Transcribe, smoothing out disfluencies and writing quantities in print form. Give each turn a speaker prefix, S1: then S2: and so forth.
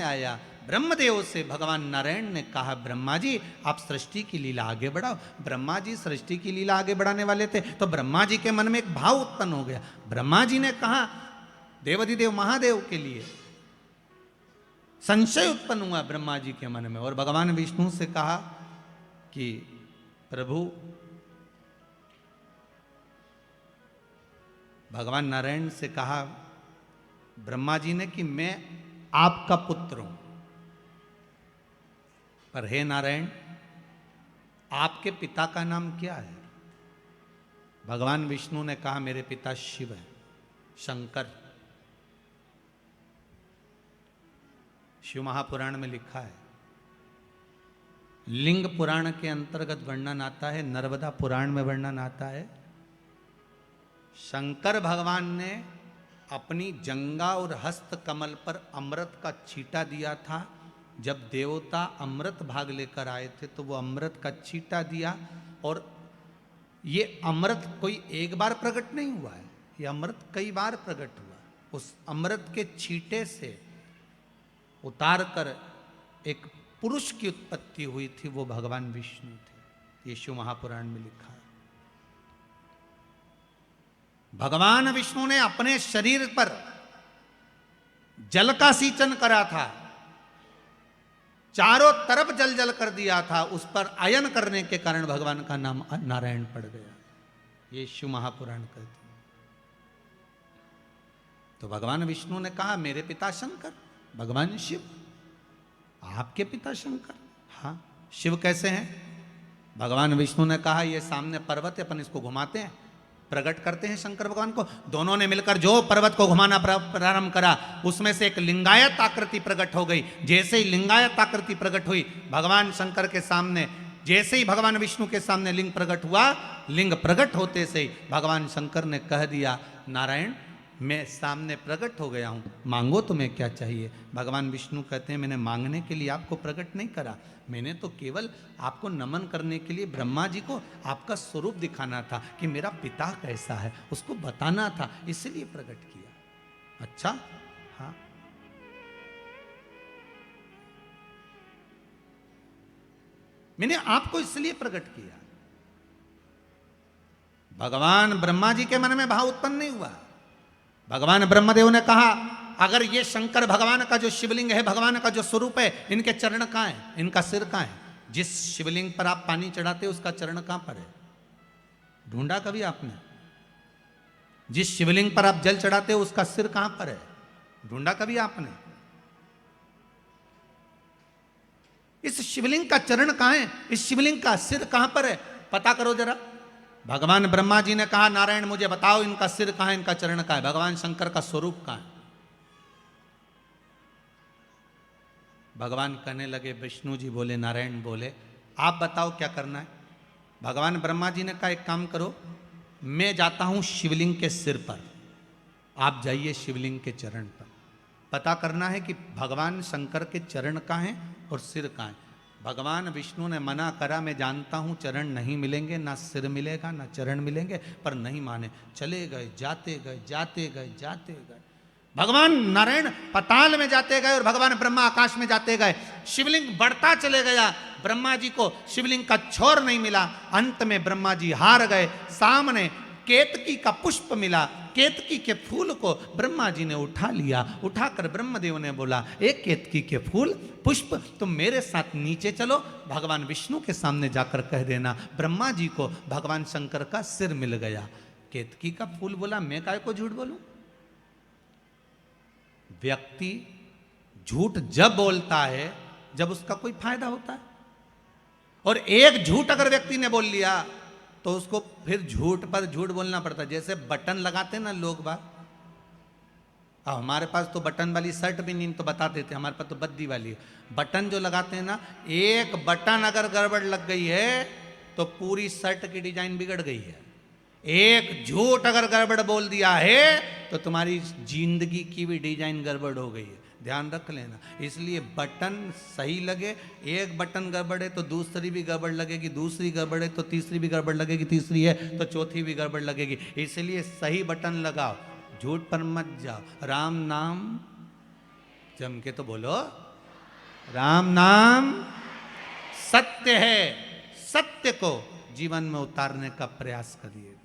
S1: आया। ब्रह्मदेव से भगवान नारायण ने कहा, ब्रह्मा जी आप सृष्टि की लीला आगे बढ़ाओ। ब्रह्मा जी सृष्टि की लीला आगे बढ़ाने वाले थे, तो ब्रह्मा जी के मन में एक भाव उत्पन्न हो गया। ब्रह्मा जी ने कहा, देवाधिदेव महादेव के लिए संशय उत्पन्न हुआ ब्रह्मा जी के मन में, और भगवान विष्णु से कहा कि प्रभु, भगवान नारायण से कहा ब्रह्मा जी ने कि मैं आपका पुत्र हूं, पर हे नारायण आपके पिता का नाम क्या है? भगवान विष्णु ने कहा मेरे पिता शिव है, शंकर। शिव महापुराण में लिखा है। लिंग पुराण के अंतर्गत वर्णन आता है, नर्मदा पुराण में वर्णन आता है, शंकर भगवान ने अपनी जंगा और हस्त कमल पर अमृत का छींटा दिया था। जब देवता अमृत भाग लेकर आए थे तो वो अमृत का छींटा दिया, और ये अमृत कोई एक बार प्रकट नहीं हुआ है, ये अमृत कई बार प्रकट हुआ। उस अमृत के छींटे से उतार कर एक पुरुष की उत्पत्ति हुई थी, वो भगवान विष्णु थे। ये शिव महापुराण में लिखा है। भगवान विष्णु ने अपने शरीर पर जल का सींचन करा था, चारों तरफ जल जल कर दिया था, उस पर आयन करने के कारण भगवान का नाम नारायण पड़ गया। ये शिव महापुराण कहते हैं। तो भगवान विष्णु ने कहा मेरे पिता शंकर, भगवान शिव। आपके पिता शंकर? हाँ। शिव कैसे हैं? भगवान विष्णु ने कहा ये सामने पर्वत है, अपन इसको घुमाते हैं, प्रकट करते हैं शंकर भगवान को। दोनों ने मिलकर जो पर्वत को घुमाना प्रारंभ करा, उसमें से एक लिंगायत आकृति प्रकट हो गई। जैसे ही लिंगायत आकृति प्रकट हुई भगवान शंकर के सामने, जैसे ही भगवान विष्णु के सामने लिंग प्रकट हुआ, लिंग प्रकट होते से ही भगवान शंकर ने कह दिया नारायण मैं सामने प्रकट हो गया हूं, मांगो तुम्हें क्या चाहिए। भगवान विष्णु कहते हैं मैंने मांगने के लिए आपको प्रकट नहीं करा, मैंने तो केवल आपको नमन करने के लिए ब्रह्मा जी को आपका स्वरूप दिखाना था कि मेरा पिता कैसा है, उसको बताना था, इसलिए प्रकट किया। अच्छा, हाँ। मैंने आपको इसलिए प्रकट किया। भगवान ब्रह्मा जी के मन में भाव उत्पन्न नहीं हुआ। भगवान ब्रह्मदेव ने कहा अगर ये शंकर भगवान का जो शिवलिंग है, भगवान का जो स्वरूप है, इनके चरण कहाँ है, इनका सिर कहाँ है? जिस शिवलिंग पर आप पानी चढ़ाते हो उसका चरण कहाँ पर है? ढूंढा कभी आपने? जिस शिवलिंग पर आप जल चढ़ाते हो उसका सिर कहाँ पर है? ढूंढा कभी आपने? इस शिवलिंग का चरण कहाँ है, इस शिवलिंग का सिर कहाँ पर है, पता करो जरा। भगवान ब्रह्मा जी ने कहा नारायण मुझे बताओ इनका सिर कहाँ है, इनका चरण कहाँ है, भगवान शंकर का स्वरूप कहाँ है? भगवान कहने लगे, विष्णु जी बोले, नारायण बोले आप बताओ क्या करना है। भगवान ब्रह्मा जी ने कहा एक काम करो, मैं जाता हूं शिवलिंग के सिर पर, आप जाइए शिवलिंग के चरण पर। पता करना है कि भगवान शंकर के चरण कहाँ हैं और सिर कहाँ है। भगवान विष्णु ने मना करा, मैं जानता हूं चरण नहीं मिलेंगे, ना सिर मिलेगा ना चरण मिलेंगे, पर नहीं माने, चले गए, जाते गए, जाते गए, जाते गए। भगवान नारायण पताल में जाते गए और भगवान ब्रह्मा आकाश में जाते गए। शिवलिंग बढ़ता चले गया, ब्रह्मा जी को शिवलिंग का छोर नहीं मिला। अंत में ब्रह्मा जी हार गए। सामने केतकी का पुष्प मिला, केतकी के फूल को ब्रह्मा जी ने उठा लिया। उठाकर ब्रह्मदेव ने बोला एक केतकी के फूल पुष्प तुम मेरे साथ नीचे चलो, भगवान विष्णु के सामने जाकर कह देना ब्रह्मा जी को भगवान शंकर का सिर मिल गया। केतकी का फूल बोला मैं काय को झूठ बोलूं। व्यक्ति झूठ जब बोलता है जब उसका कोई फायदा होता है, और एक झूठ अगर व्यक्ति ने बोल लिया तो उसको फिर झूठ पर झूठ बोलना पड़ता है। जैसे बटन लगाते ना लोग बात, अब हमारे पास तो बटन वाली शर्ट भी नहीं तो बता देते, हमारे पास तो बद्दी वाली है। बटन जो लगाते हैं ना, एक बटन अगर गड़बड़ लग गई है तो पूरी शर्ट की डिजाइन बिगड़ गई है। एक झूठ अगर गड़बड़ बोल दिया है तो तुम्हारी जिंदगी की भी डिजाइन गड़बड़ हो गई है, ध्यान रख लेना। इसलिए बटन सही लगे, एक बटन गड़बड़ है तो दूसरी भी गड़बड़ लगेगी, दूसरी गड़बड़ है तो तीसरी भी गड़बड़ लगेगी, तीसरी है तो चौथी भी गड़बड़ लगेगी। इसलिए सही बटन लगाओ, झूठ पर मत जाओ। राम नाम जम के तो बोलो, राम नाम सत्य है, सत्य को जीवन में उतारने का प्रयास करिए।